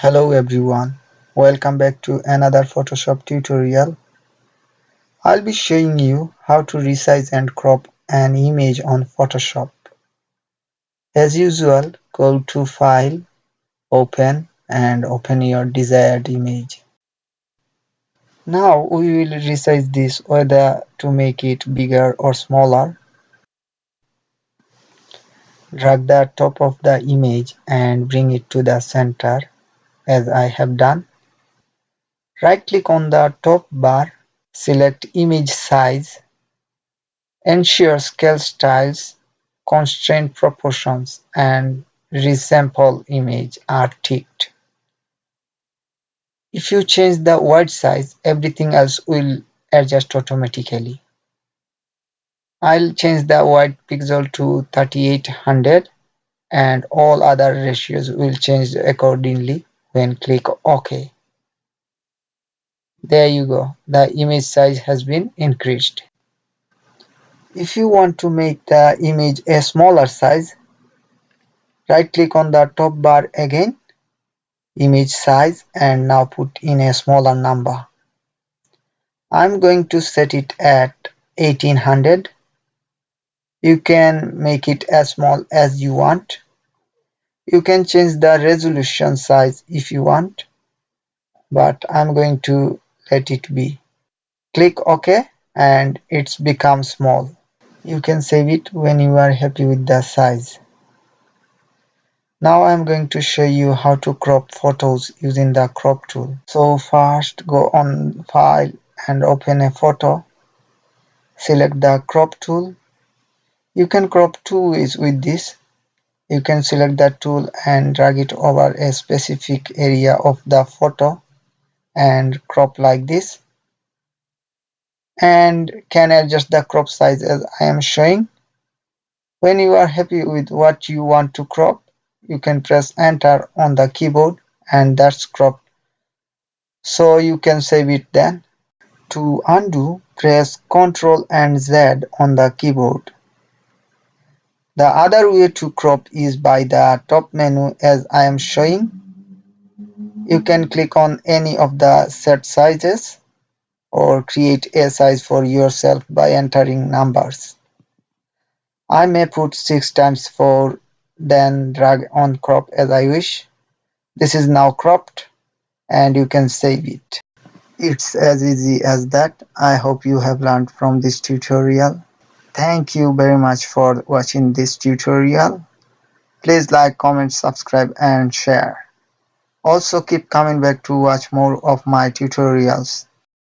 Hello everyone, welcome back to another Photoshop tutorial. I'll be showing you how to resize and crop an image on Photoshop. As usual, go to File, Open and open your desired image. Now we will resize this whether to make it bigger or smaller. Drag the top of the image and bring it to the center as I have done. Right click on the top bar. Select Image Size, ensure Scale Styles, Constraint Proportions, and Resample Image are ticked. If you change the white size, everything else will adjust automatically. I'll change the white pixel to 3800 and all other ratios will change accordingly when click OK. There you go, the image size has been increased. If you want to make the image a smaller size, right click on the top bar again, Image Size, and now put in a smaller number. I'm going to set it at 1800. You can make it as small as you want. You can change the resolution size if you want, but I'm going to let it be. Click OK and it's become small. You can save it when you are happy with the size. Now I'm going to show you how to crop photos using the crop tool. So first go on File and open a photo. Select the crop tool. You can crop two ways with this. You can select the tool and drag it over a specific area of the photo and crop like this, and can adjust the crop size as I am showing. When you are happy with what you want to crop, you can press enter on the keyboard and that's cropped. So you can save it then. To undo, press Ctrl and Z on the keyboard. The other way to crop is by the top menu as I am showing. You can click on any of the set sizes or create a size for yourself by entering numbers. I may put 6 times 4, then drag on crop as I wish. This is now cropped and you can save it. It's as easy as that. I hope you have learned from this tutorial. Thank you very much for watching this tutorial. Please like, comment, subscribe and share. Also keep coming back to watch more of my tutorials.